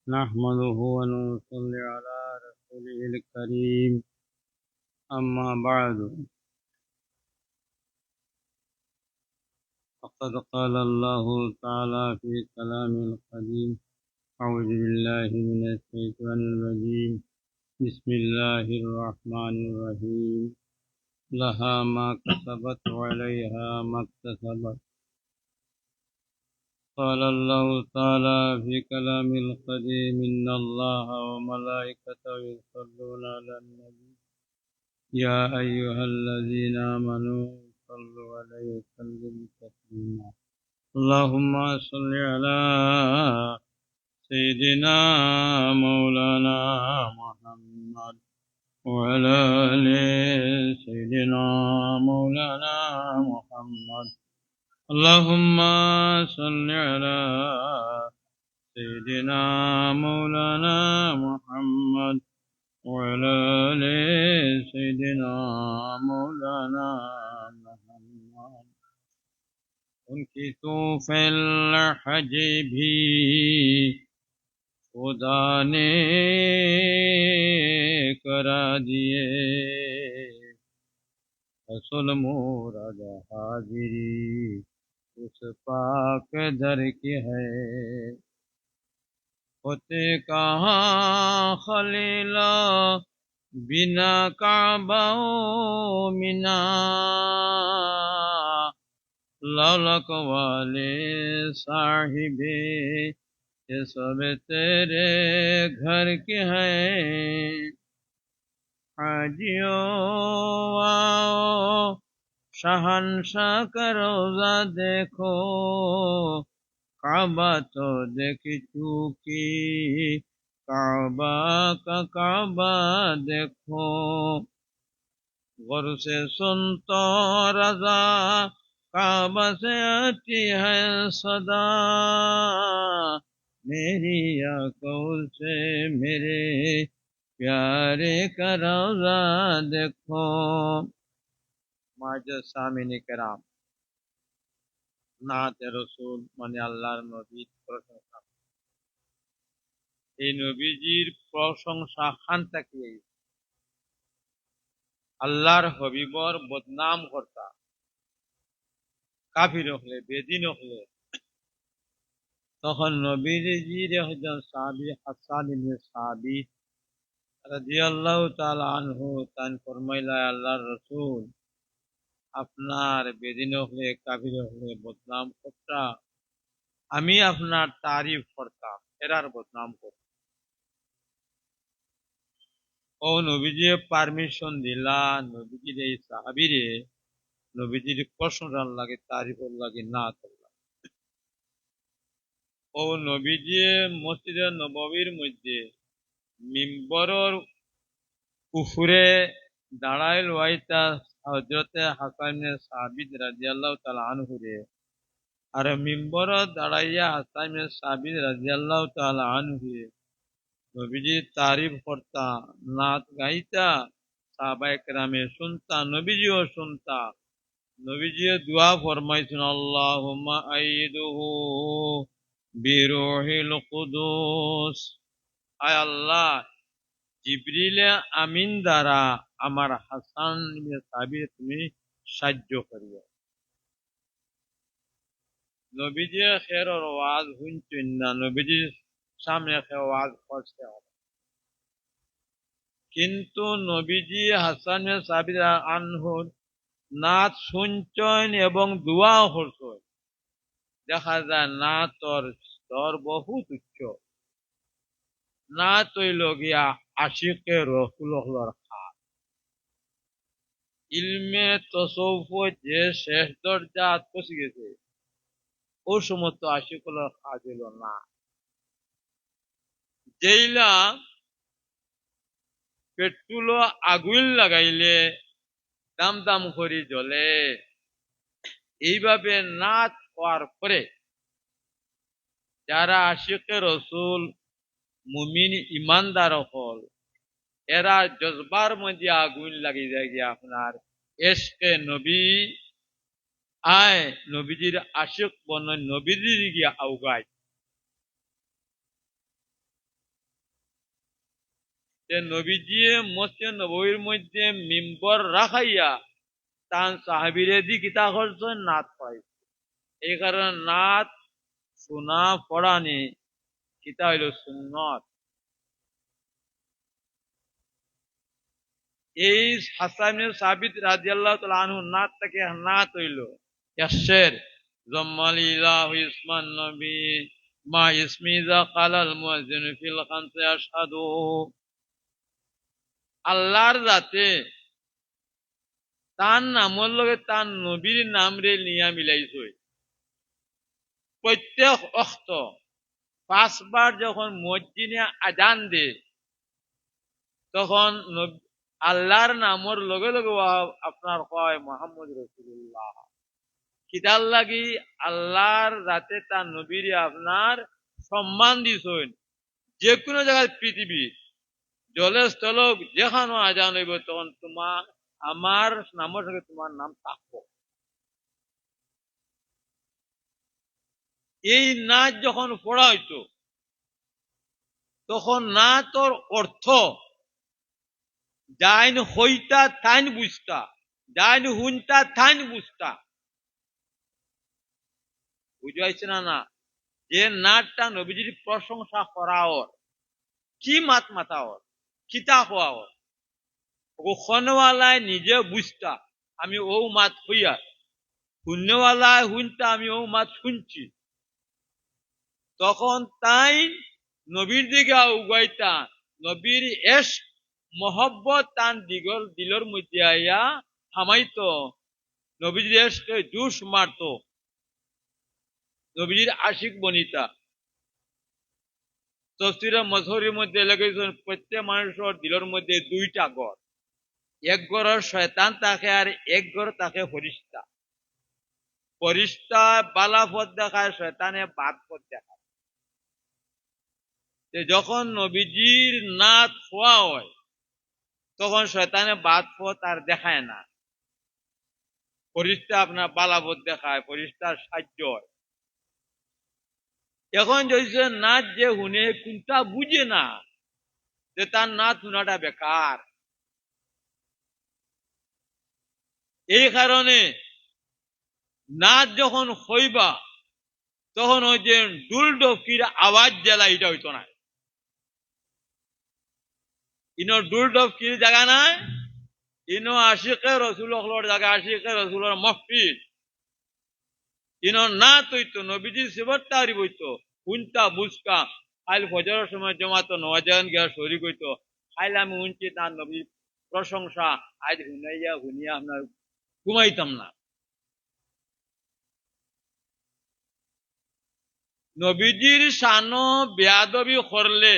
نحمده ونصلي على رسوله الكريم أما بعد فقد قال الله تعالى في كلام القديم أعوذ بالله من الشيطان الرجيم بسم الله الرحمن الرحيم لها ما كسبت وعليها ما اكتسبت قال الله تعالى في كلام القديم إن الله وملائكته يصلون على النبي يا أيها الذين آمنوا صلوا عليه وسلموا تسليما اللهم صل على سيدنا مولانا محمد وعلى آل سيدنا مولانا محمد اللهم صل على سيدنا مولانا محمد وعلى آل سيدنا مولانا محمد उनकी तूफ़िल हज भी खुदा ने करा दिए असल मुराद हाजिरी उस पाक दर की है होते कहाँ खलीला बिना काबा मिना लौलक वाले साहिबे ये सब तेरे घर के हैं हाजियों आओ शहंशाह का रोजा देखो काबा तो देख चुकी काबा का काबा देखो गौर से सुन तो रजा काबा से आती है सदा मेरी आंखों से मेरे प्यारे का रोजा देखो माज सामिन कराम नाते रसूल মানে আল্লাহর নবীর প্রশংসা এই নবীজির প্রশংসা খান তাকিয়ে আল্লাহর হবিবর বদনাম করতা কাফির হলে বেদিন হলে তখন নবীজির একজন সাহাবী হাসান ইবনে সাবিত রাদিয়াল্লাহু তাআলা আনহু তান ফরমাইলা আল্লাহর রাসূল আপনার বেদিন হলে কাফির হলে বদনাম করতা আমি আপনার তারিফ করতাম এরার বদনাম করতাম ও নবীজি পারমিশন দিলা নবীজির এই সাহাবীরে নবীজির প্রশংসার লাগে তারিফের লাগে না করলাম ও নবীজি মসজিদে নববীর মধ্যে মিম্বরের উপরে দাঁড়াইল ওয়াইতা হযরতে হাসান ইবনে সাবিত রাদিয়াল্লাহু তাআলা আনহু রে আর মিম্বরে দাঁড়াইয়া হাসান ইবনে সাবিত রাদিয়াল্লাহু তাআলা আনহু রে নবীজি তারিফ করতা নাত গাইতা সাহাবায়ে কেরামে শুনতা নবীজিও শুনতা নবীজি দোয়া ফরমাইছেন আল্লাহুম্মা আইয়িদহু বিরূহিল কুদুস আয় আল্লাহ জিবরিলে আমিন দ্বারা আমার হাসান ইবনে সাবিত তুমি সাহায্য করিও নবীজি খেরের ওয়াজ শুনছেন না নবীজির সামনে ওয়াজ করতে হবে কিন্তু নবীজি হাসান ইবনে সাবিত আনহুর নাত শুনছেন এবং দোয়াও করছেন দেখা যায় নাতর স্তর বহুত উচ্চ নাত হইল গিয়া আশিকে রসুলের খাস ইলমে তসৌফ যে শেষ দরজাত পৌঁছে গেছে ও সমস্ত আশিকুলের খাস হইল না যেইলা পেট্রোল আগুন লাগাইলে দাম দাম করে জ্বলে এইভাবে নাচ হওয়ার পরে যারা আশিকে রসুল মুমিন ইমানদার হল এরা জজবার মধ্যে আগুন লাগিয়ে যায় গিয়ে আপনার এসকে নবী আয় নবীজির আশিক বন নবীজির গিয়া আউগায় যে নবীজি মসজিদ নববীর মধ্যে মিম্বর রাখাইয়া তান সাহাবীরে দি কিতা করছেন নাত পাই। এই কারণে নাত শোনা পড়ানি কিতা হইল সুন্নত। এই হাসান ইবনে সাবিত রাদিয়াল্লাহু তাআলা আনহু নাত থেকে নাত হইল ইয়াশের জাম্মালিল্লাহু ইসমান নবী মা ইসমি যা কালাল মুয়াজ্জিন ফিল খামসি আশহাদু। আল্লাহর যাতে তার নামর লগে তার নবীর নাম রে নিয়া মিলাইছে। প্রত্যেক অক্ত 5 বার যখন মুয়াজ্জিনে আজান দে তখন আল্লাহর নামর লগে লগে আপনার কয় মুহাম্মদ রাসূলুল্লাহ। কিতার লাগি আল্লাহর যাতে তার নবীর আপনার সম্মান দিছেন। যে কোনো জায়গায় পৃথিবী জলে স্থল যেখানে আজান হইব তখন তোমার আমার নামের সঙ্গে তোমার নাম থাকবো। এই নাচ যখন পড়া হইতো তখন না তোর অর্থ যাইন হইতা তাইন বুঝতা, যাইন হুনতা তাইন বুঝতা। বুঝাইছে না? না, যে নাচটা নবীজির প্রশংসা করা ওর কি মাত মাতা ওর কিতা হওয়া ওর ওখানওয়ালায় নিজে বুঝতা আমি ও মাত হইয়া, শূন্যওয়ালায় হুনতা আমি ও মাত শুনছি। তখন তাই নবীর দিকে উগাইতা, নবীর এস মহব্বত তান দিলর মধ্যে আইয়া হামাইতো, নবীজির এসকে জুস মারতো, নবীজির আশিক বনিতা। তফসিরে মজহরির মধ্যে লেগেছেন প্রত্যেক মানুষের দিলের মধ্যে 2টা ঘর, এক ঘরের শয়তান থাকে আর এক ঘর থাকে ফরিস্তা। ফরিস্তা বালা পথ দেখায়, শয়তানে বাদ পথ দেখায়। যখন নবীজির নাত হওয়া হয় তখন শয়তানে বাদ পথ আর দেখায় না, ফরিস্তা আপনার বালা পথ দেখায়, ফরিস্তার সাহায্য হয়। এখন যদি নাচ যে হুনে কোনটা বুঝে না যে তার নাচ শোনাটা বেকার। এই কারণে নাচ যখন হইবা তখন ওই যে ডুল ডকির আওয়াজ জেলা এটা হইতো না। ইনো ডুল ডকির জায়গা নাই, ইনো আশিকে রসুল জায়গা, আশিকে রসুলের মহফিল। ইনো না তৈতো নবীজি সেবর তারি বইতো হুনতা বুঝকা খাইল ফজরের সময় জমাতো নওয়াজান গিয়া শরীক হইতো, খাইলে আমি শুনছি তার নবীর প্রশংসা, আজ হুনাইয়া হুনিয়া আপনার ঘুমাইতাম না। নবীজির শানো বেয়াদবি করলে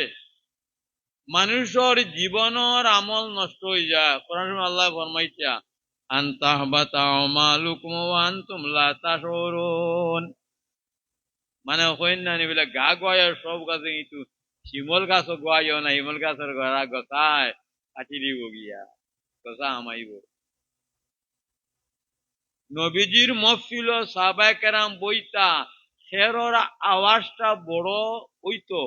মানুষের জীবনের আমল নষ্ট হয়ে যায়। কোরআন আল্লাহ ফরমাইছা আনতাহবাতা আমালুকুম ওয়া আনতুম লা তাশউরুন। মানে হইন না নিবিলা গা গয়া সব গাছে কিন্তু শিমল গাছ গোয়াইও না, শিমল গাছের গড়া গছায় কাটি দিব গিয়া গছা আমাইব। নবীজির মহফিল সাহাবায়ে কেরাম বইতা খেরর আওয়াজটা বড় হইতো,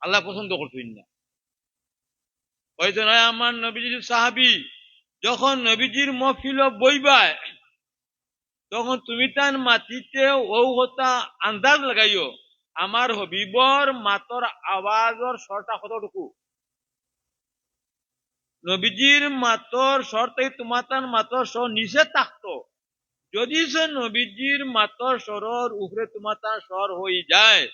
আল্লাহ পছন্দ করতেন না। হয়তো নয় আমার নবীজির সাহাবি যখন নবীজির মহফিল বইবায় তখন তুমি তার মাটিতে ও হতা আন্দাজ লাগাইও আমার হবিবর মাতর আওয়াজর স্বরটা কতটুকু। নবীজির মাতর স্বর থেকে তোমার তার মাতর স্বর নিচে থাকতো। যদি সে নবীজির মাতর স্বরর উপরে তোমার তার স্বর হয়ে যায়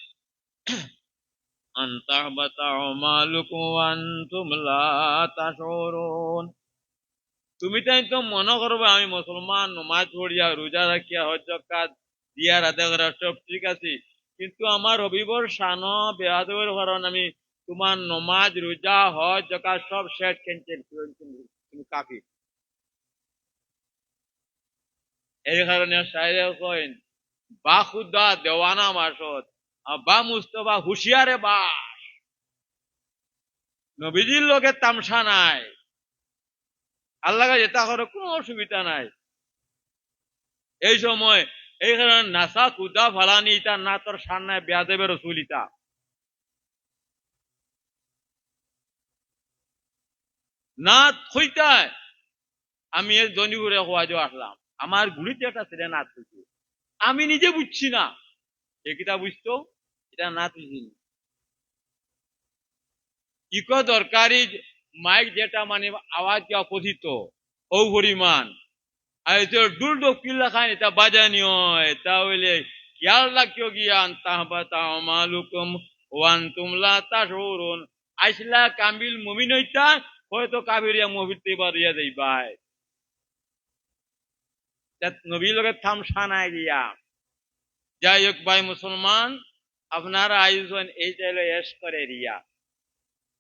তুমি তাই তো মনে করবে আমি মুসলমান, নমাজ পড়িয়া রোজা রাখিয়া হজ জাকাত দিয়া রাধা করা সব ঠিক আছে, কিন্তু আমার রবিবার শান বেয়াদবের কারণ আমি তোমার নমাজ রোজা হজ জাকাত সব শেষ ক্যান্সেল, তুমি কাফির। এই কারণে শায়রে কইন বা খুদা দেওয়ানা মাসত বা মুস্তফা হুশিয়ারে বাস। নবীজির লোকের তামসা নাই, আল্লাহ যেটা করে কোনো অসুবিধা নাই। এই সময় এই কারণে নাসা কুদা ফালানি ইটা না তোর সান্নায় বেয়াদেবের রসুল ইটা। নাথ হইতায় আমি এর জনিপুরে হওয়াজো আসলাম, আমার গুলিতে একটা ছেলে নাথ হইছে, আমি নিজে বুঝছি না এ কিতা বুঝতো এটা নাথ হইছি। ইকো দরকারি মাইক যেটা মানে আওয়াজ অপোজিত ও পরিমাণ আর ডুল ডকিল্লা খান এটা বাজানিও এটা হইলে খেয়াল রাখিও গিয়ান তাহবাতা মালুকুম ওয়ান তুমলা তাশউরুন আইসলা কামিল মুমিন হইতা হয়তো কাবিরিয়া মুভিতে বাড়িয়া যাইবাই নবীর লগে থামসা নাই গিয়া। যাই হোক ভাই মুসলমান, আপনারা আয়োজন এই চাইলে এস করে রিয়া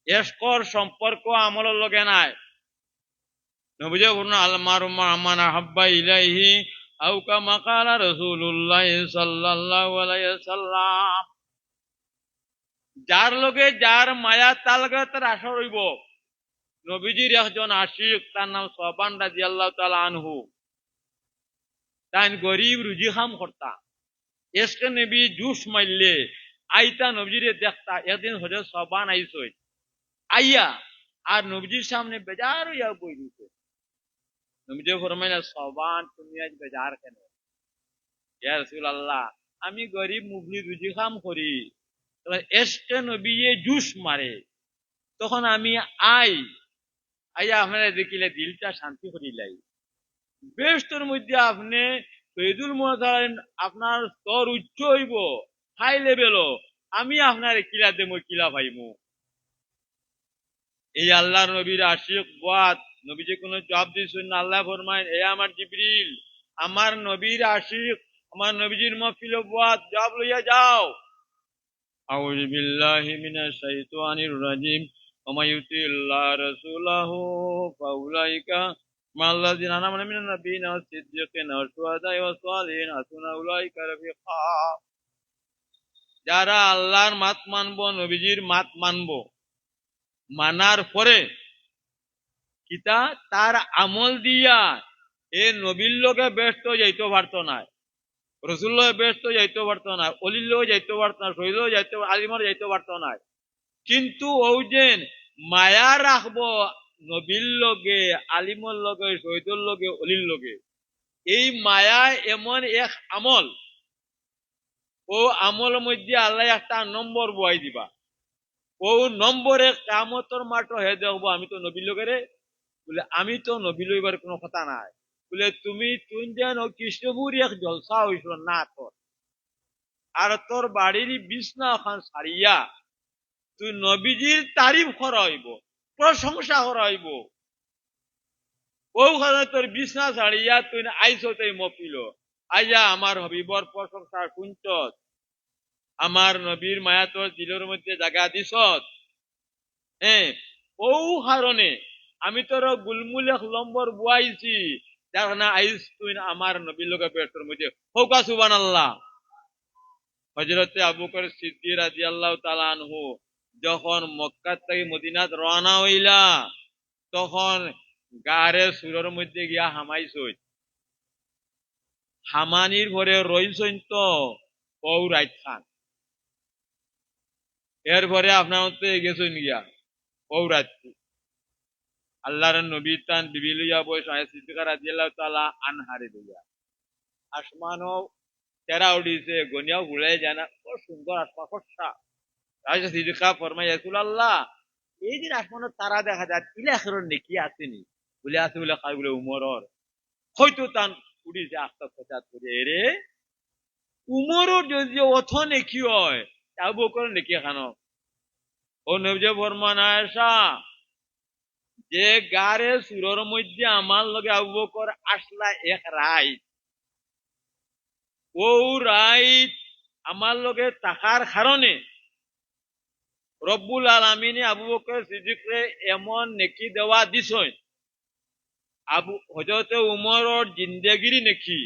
এসকর সম্পর্ক আমলের লগে নাই। নবীজি বলুন আল মারু মা মান আহাব্বা ইলাইহি আও কামা ক্বালা রাসূলুল্লাহ সাল্লাল্লাহু আলাইহি ওয়াসাল্লাম, যার লগে যার মায়া তার লগে তার আশা রইব। নবীজির একজন আশিক তার নাম সাবান রাদিয়াল্লাহু তাআলা আনহু, তাই গরিব রুজি খাম করতা, এসকে নবী জুস মারলে আইতা নবীজিরে দেখতা। একদিন হযরত সাবান আইসই আইয়া আর নবীজির সামনে বেজার হইয়া বই দিতে। নবীজি ফরমাইলেন সাবান তুমি আজ বেজার কেন? ইয়া রাসূলুল্লাহ আমি গরিব মুগলি রুজি খাম করি, এসকে নবী জুস মারে, তখন আমি আইয়া আপনারা দেখিলে দিলটা শান্তি করিলাই। বেশটোর মধ্যে আপনি শহীদুল মোহাম্মদ আপনার স্তর উচ্চ হইব, হাই লেভেল, আমি আপনার কিলা দেবো কিলা পাইমু। এই আল্লাহর নবীর আশিক বাদ নবীজি কোনো জবাব দিয়েছেন না। আল্লাহ ফরমায় এ আমার জিবরিল, আমার নবীর আশিক আমার নবীজির মহফিল বাদ জবাব লইয়া যাও। আউযু বিল্লাহি মিনাশ শাইতানির রাজিম ওয়া মা ইউতিল্লাহ রাসূলাহু ফাউলাইকা মাল্লাযিনা আনআমনা মিনান নাবিয়িনা ওয়াস সিদ্দিকিনা ওয়াশ শুহাদা'i ওয়াস সালিহিন হাসুনা উলাইকা রাফিকা। যারা আল্লাহর মাত মানবো, নবীজির মাত মানবো, মানার পরে কিতা তার আমল দিয়া এ নবীর লোকে ব্যস্ত যাইতে পারত না, রসুল্লাহ ব্যস্ত যাইতে পারত না, অলিল্লাহ যাইতে পারত না, শহীদ যাইতে আলিমর যাইতে পারত না। কিন্তু ও যে মায়া রাখবো নবীর লগে, আলিমর লগে, শহীদুর লগে, অলির লগে, এই মায়া এমন এক আমল, ও আমলের মধ্যে আল্লাহ একটা নম্বর বয়াই দিবা। ও নম্বরে কিয়ামতের মাঠ হে দেখবো আমি তো নবীর লোকেরে বলে, আমি তো নবী লইবার কোনো কথা নাই বলে, তুই যেন কৃষ্ণপুর এক জলসা হইস না তোর, আর তোর বাড়ির বিছনা ওখান সারিয়া তুই নবীজির তারিফ করা হইব, প্রশংসা করা হইব। ওখানে তোর বিছনা ছাড়িয়া তুই আইস তাই মফিল আইয়া আমার হবিবর প্রশংসা শুনছ, আমার নবীর মায়া তোর দিলের মধ্যে জায়গা দিস। হ্যাঁ, ও কারণে আমি তোর গুলমুল এক লম্বর বুয়াইছি, যার না আইস তুই আমার নবীর লোকে পেটের মধ্যে হোকা সুবহানাল্লাহ। হযরতে আবু বকর সিদ্দিক রাদিয়াল্লাহু তাআলা আনহু যখন মক্কা থেকে মদিনাত রওনা হইলা, তখন গারে সুরের মধ্যে গিয়া হামাইছই, হামানির ঘরে রইছইন তো ও রাইত খান, এরপরে আপনার গেছইন গিয়া ও রাত আল্লাহর নবী তান বিবি লইয়া বয়স সিদ্দিকা রাদিয়াল্লাহু তাআলা আনহারে লইয়া আসমানও তেরা উঠিছে, গনিয়াও ভুলাই যায় না, খুব সুন্দর আসমা ফর্সা। সিদ্দিকা ফরমাই রাসূলুল্লাহ এই দিন আসমানের তারা দেখা যায়, ইলা আখিরের নেকি আসেনি বলে, আছে বলে খাই বলে উমরর হয়তো তান উঠিছে আস্তা ফসাদ করে, এরে উমরর যদি অথ নেকি হয় আবু বকর নেকি খানো। ও নবী ফরমান আয়েশা যে গারে সুরের মধ্যে আমার লগে আবু বকর আসলা এক রাইত, ও রাইত আমার লগে থাকার কারণে রব্বুল আলামিনে আবু বকর সিদ্দিকরে এমন নেকি দেওয়া দিছই, আবু হযরতে উমরের জিন্দেগির নেকি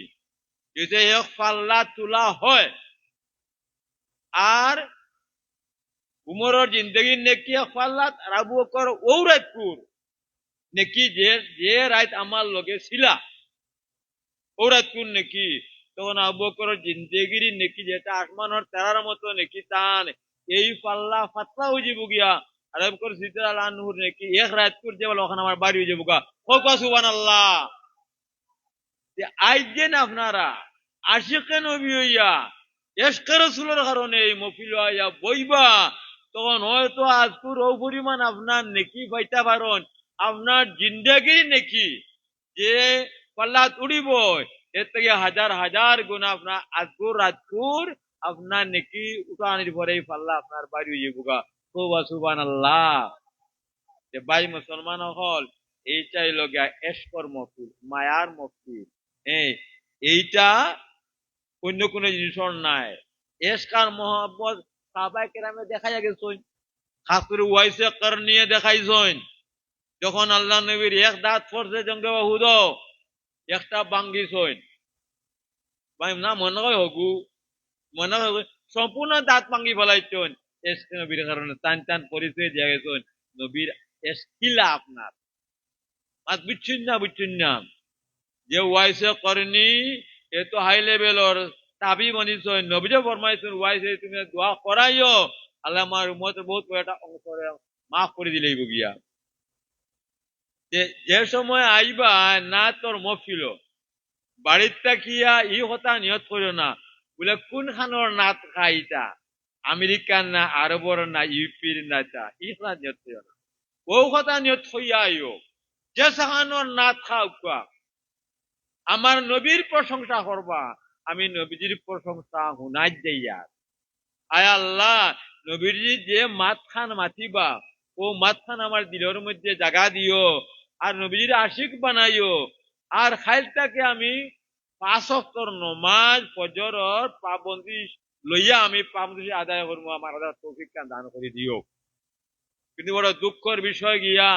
যদি এক পাল্লা তোলা হয়, আর উমরের জিন্দেগির নেকি এক পাল্লা, আর আবু বকর ও রাইতপুর নেকি যে রাইত আমার লগে ছিলা ও রাইতপুর নেকি, তখন আবু বকরের জিন্দেগির নেকি যেটা আসমানের তেরার মতো নেকি, টান এই পাল্লা ফাতলা হয়ে যাব গিয়া আরব বকর সিদ্দিক আল্লাহ নূর নাকি এক রাত করে যে বলে ওখানে আমার বাড়ি হয়ে যাবো গা হোক সুবহানাল্লাহ। যে আজ যে না আপনারা আশিকে নবী হইয়া এশকে রাসূলের কারণে এই মফিল হইয়া বইবা, তখন হয়তো আজকুর ও পরিমাণ আপনার নেকি পাইতে পারেন, আপনার জিন্দেগি নেকি যে পাল্লাত উড়িব, এর থেকে হাজার হাজার গুণ আপনার আজকুর রাজকুর আপনার নেকি উঠানির পরে পাল্লা আপনার বাড়ি হয়ে যাবো। সুবহানাল্লাহ। যে ভাই মুসলমান হল, এইটাই লগিয়া এশকর মফিল, মায়ার মফিল। হ্যাঁ, এইটা অন্য কোনো জিনিসর নাই। এশকার মোহাম্মদ সাহাবায়ে কেরামে দেখা গেছে, খাস করে ওয়াইসে করনিয়ে দেখাইছেন, যখন আল্লাহ নবীর এক দাঁত পড়ছে জঙ্গে বাহুদ, একটা ভাঙ্গিছেন, ভাই না মনে হয় হগু, মনে হয় সম্পূর্ণ দাঁত ভাঙ্গি ফেলাইছেন এশক নবীর কারণে। টান টান পরিচয় দিয়া গেছেন নবীর এশকিলা আপনার আর বুঝছেন না যে ওয়াইসে করনি এ তো হাই লেভেলর তাবি বনিছেন, নবীজে ফরমাইছেন ওয়াইসে তুমি দোয়া করাইও, আল্লাহ আমার উম্মত বহুত একটা অংশ মাফ করে দিলেই গিয়া। যে সময় আইবা না তোর মফিল বাড়ির তাকিয়া ই কথা নিয়ত করিও না বলে কোন খানোর নাত খাইতা, আমেরিকান না আরবর না ইউপির না তা ই কথা নিয়ত করিও না। ও কথা নিয়ত হইয়া আইও যে সাহানোর নাত খাওয়া আমার নবীর প্রশংসা করবা, আমি নবীজির প্রশংসা হুনাই যাইয়া। আয় আল্লাহ, নবীজি যে মাত খান মাতিবা ও মাত খান আমার দিলের মধ্যে জাগা দিও, আর নবীজির আশিক বানাইও। আর খাইলটাকে আমি 5 ওয়াক্তর নমাজ ফজরর পাবন্দি লইয়া আমি পাবন্দি আদায় করবো, আমার আদায় তৌফিক দান করে দিও। কিন্তু বড় দুঃখের বিষয় গিয়া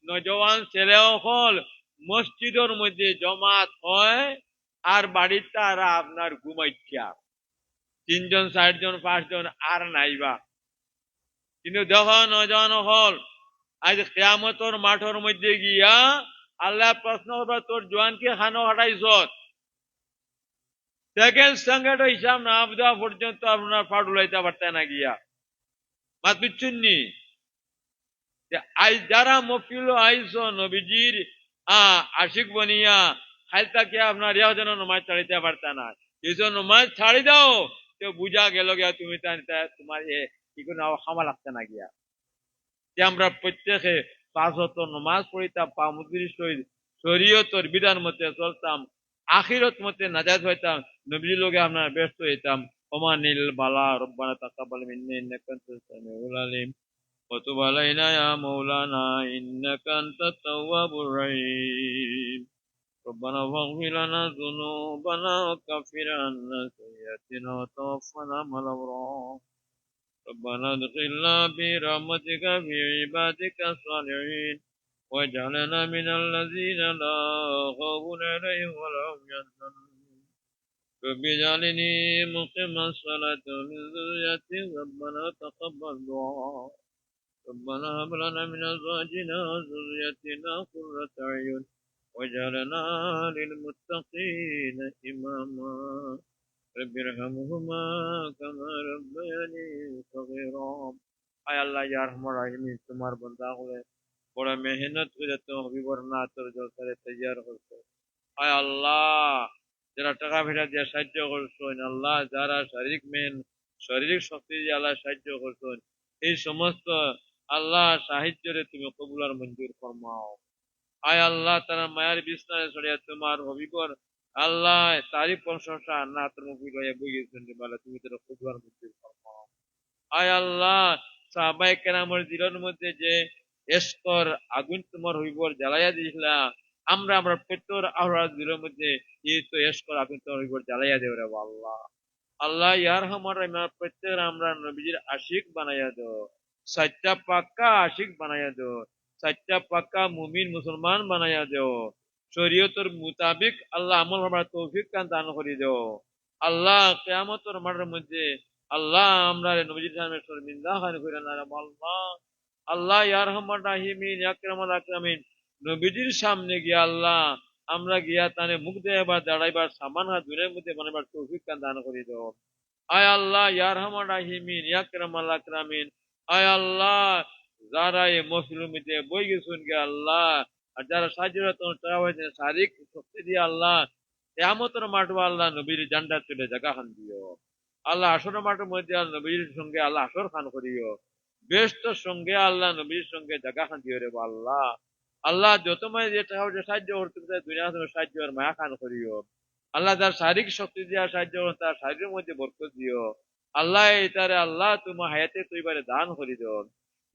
নজওয়ান ছেলেও হল মসজিদের মধ্যে জমাত হয় আর বাড়ির তারা আপনার ঘুমাইছা 3 জন 4 জন 5 জন আর নাইবা। কিন্তু দেখো নজওয়ান হল আজ কিয়ামতের মাঠের মধ্যে গিয়া আল্লাহ প্রশ্ন করবে তোর জোয়ানকে খানো হাঁটাইছ, সেকেন্ড সঙ্গে হিসাব না দেওয়া পর্যন্ত আপনার ফাট উলাইতে পারতেন না গিয়া। মাত বিচ্ছুন্নি যারা মফিল আইস নবীজির আশিক বনিয়া খাইলতাকে আপনার ইয়া যেন নমাজ ছাড়িতে পারতা না, এই জন্য নমাজ ছাড়ি দাও তো বুঝা গেল গিয়া তুমি তোমার কি কোনো খামা লাগতে না গিয়া। যে আমরা প্রত্যেকে 5 ওয়াক্ত নমাজ পড়িতাম, পামুদির সহিত শরীয়তর বিধান মতে চলতাম, আখিরত মতে নাজাত হইতাম, নবীজি লোকে আপনার ব্যস্ত হইতাম। ওমানিল বালা রব্বানা তাকাব্বাল মিন্না ইন্নাকা আনতাস সামিউল আলিম وتب علينا يا مولانا إنك أنت التواب الرحيم ربنا فاغفر لنا ذنوبنا وكفر عنا سيئاتنا وتوفنا مع الأبرار ربنا ادخلنا برحمتك في عبادك الصالحين واجعلنا من الذين لا خوف عليهم ولا هم يحزنون رب اجعلني مقيم الصلاة ومن ذريتي ربنا تقبل دعاء ربنا هب لنا من ازواجنا وذريتنا قرة اعين واجعلنا للمتقين اماما رب ارحمهما كما ربياني صغيرا। আয় আল্লাহ ইয়া রহমান রহিম, তোমার বান্দা হলে বড় মেহনত করে তো হবিবর না তোর জলসারে তৈয়ার করছো। আয় আল্লাহ, যারা টাকা পয়সা দিয়ে সাহায্য করছেন, আল্লাহ যারা শারীরিক শক্তি দিয়ে আল্লাহ সাহায্য করছেন, এই সমস্ত আল্লাহ সাহায্যরে তুমি কবুল আর মঞ্জুর ফরমাও। আয় আল্লাহ, তারা মায়ের বিছনায় ছড়িয়া তোমার হবিবর আল্লাহ তারই প্রশংসা না তোর মুখী লইয়া বই গেছেন, তুমি তারা কবুল আর মঞ্জুর ফরমাও। আয় আল্লাহ, সাহাবায়ে কেরামের দিলের মধ্যে যে এশকর আগুন তোমার হবিবর জ্বালাইয়া দিয়েছিলা, আমরা প্রত্যেক আওরাত দিলের মধ্যে এই তো এশকর আগুন তোমার হবিবর জ্বালাইয়া দেও রে আল্লাহ। আল্লাহ ইয়ার হামার প্রত্যেক আমরা নবীজির আশিক বানাইয়া দাও, সচ্চা পাক্কা আশিক বানাইয়া দাও, সচ্চা পাক্কা মুমিন মুসলমান বানাইয়া দাও, শরীয়তের মুতাবিক আল্লাহ আমল হবার তৌফিক দান করে দাও। আল্লাহ কিয়ামতের মাঠের মধ্যে আল্লাহ আমরা নবীজির সামনে শর্মিন্দা কইরা না আল্লাহ। আল্লাহ ইয়া রহমান রাহিমিন ইয়া আকরামাল আকরামিন, নবীজির সামনে গিয়া আল্লাহ আমরা গিয়া তানে মুখ দেবার দাঁড়াইবার সামান হাত দূরের মধ্যে বানাবার তৌফিক দান করে দাও। আয় আল্লাহ ইয়া রহমান রাহিমিন ইয়া আকরামাল আকরামিন, আয় আল্লাহ যারা এই মহফিলের মধ্যে বই গেছেন গে আল্লাহ, আর যারা সাহায্য টাকা হয়েছে শারীরিক শক্তি দিয়ে আল্লাহ কেয়ামতের মাঠে আল্লাহ নবীর জান্নাত চলে জায়গা খান দিও। আল্লাহ আসর মাঠের মধ্যে আল্লাহ নবীর সঙ্গে আল্লাহ আসর খান করিও। বেস্তর সঙ্গে আল্লাহ নবীর সঙ্গে জায়গা খান দিও রে আল্লাহ। আল্লাহ যত মায় যে টাকা পয়সা সাহায্য করতে দুনিয়া সাহায্য আর মায়া খান করিও। আল্লাহ যার শারীরিক শক্তি দিয়া সাহায্য করো তার শারীরের মধ্যে বরকত দিও। আল্লাহ এটারে আল্লাহ তোমার হায়াতে তুইবারে দান করি দিও।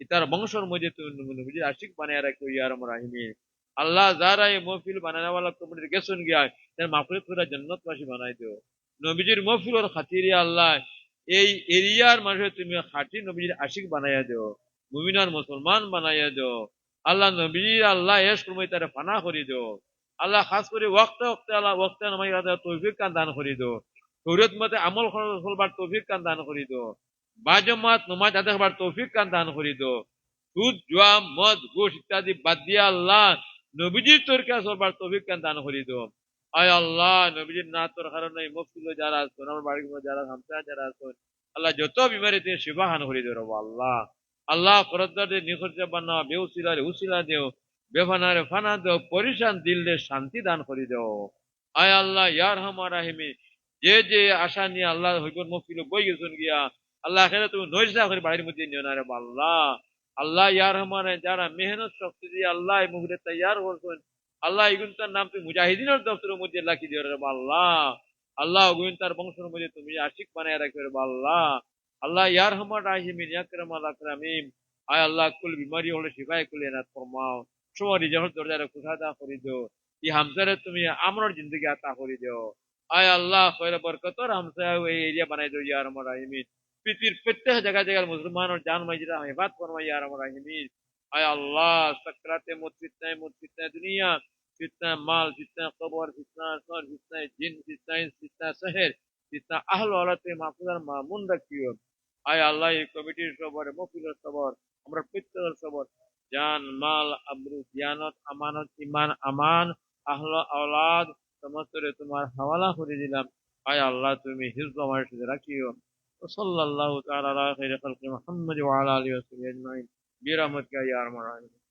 ইতার বংশের মধ্যে তুমি নবীজির আশিক বানায় রাখো ইয়ার রাহিমিন। আল্লাহ যারা এই মহফিল বানানোওয়ালা কমিটির গেছেন গিয়া তার মাফরিত করে জান্নাতবাসী বানাই দিও। নবীজির মহফিলের খাতিরে আল্লাহ এই এরিয়ার মানুষের তুমি খাঁটি নবীজির আশিক বানাইয়া দিও, মুমিনার মুসলমান বানাইয়া দিও। আল্লাহ নবীজির আল্লাহ এস তুমি তারে ফানা করি দিও। আল্লাহ খাস করে ওয়াক্তে ওয়াক্তে আল্লাহ ওয়াক্তে নামাই তৌফিক কান দান করি দিও। শরীয়ত মতে আমল করবার তৌফিক কান দান করি দিও। বাজমাত নমাজ আদায় করবার তৌফিক কান দান করি দিও। সুদ জুয়া মদ ঘুষ ইত্যাদি বাদ দিয়ে আল্লাহ নবীজির তরকা চলবার তৌফিক কান দান করি দিও। আয় আল্লাহ নবীজির না তোর কারণে মুফতিল যারা আছেন আমার বাড়ির মধ্যে যারা হামসা যারা আছেন আল্লাহ যত বিমারি তিনি শিফা খান করি দিও রব আল্লাহ। আল্লাহ করদারদের নিখরচ বান্না বেউসিলার উসিলা দেও, বেফানারে ফানা দেও, পরিশান দিলদের শান্তি দান করি দেও। আয় আল্লাহ ইয়ার হামা রাহিমি যে যে আশা নিয়ে আল্লাহ হইবর মুফতিল বই গেছেন গিয়া আল্লাহ এখানে তুমি নৈজা করে বাড়ির মধ্যে নিও না রে আল্লাহ। আল্লাহ ইয়ার রহমানে যারা মেহনত শক্তি দিয়ে আল্লাহ এই মুহূর্তে তৈয়ার করছেন আল্লাহ এগুন তার নাম তুমি মুজাহিদিনের দপ্তরের মধ্যে লাখি দিও রে আল্লাহ। আল্লাহ ওগুন তার বংশের মধ্যে তুমি আশিক বানায় রাখবে রে আল্লাহ। আল্লাহ ইয়ার রহমান রাহিমিন ইয়াকরামাল আকরামিন। আয় আল্লাহ কুল বিমারি হলে শিফায়ে কুল এনাত ফরমাও। সময় রিজাহর দরজারে খুশাদা করে দিও। এই হামসারে তুমি আমরার জিন্দগি আতা করে দিও। আয় আল্লাহ খয়র বরকতর হামসা এই এরিয়া বানাই দিও ইয়া রহমান রাহিমিন। পৃথিবীর প্রত্যেক জায়গায় মুসলমানের জান মাইজরা হেফাত ফরমাই ইয়া রহমান রাহিমিন। আয় আল্লাহ সাকরাতে মুত ফিতনায়ে দুনিয়া, ফিতনায়ে মাল, ফিতনায়ে কবর, ফিতনায়ে সর, ফিতনায়ে জিন, ফিতনায়ে ইনস, ফিতনায়ে সেহের, ফিতনা আহল ওয়ালাতে মাহফুজার মামুন রাখিও। আয় আল্লাহ এই কমিটির সবর মফিলের সবর আমরা প্রত্যেকের সবর জান মাল আবরু দিয়ানত আমানত ইমান আমান আহল আওলাদ সমস্ত তোমার হাওয়ালা করে দিলাম। আয় আল্লাহ তুমি হিফজ আমার সাথে রাখিও। وصلى الله تعالى على خير خلق محمد وعلى اله وصحبه اجمعين برحمتك يا ارحم الراحمين.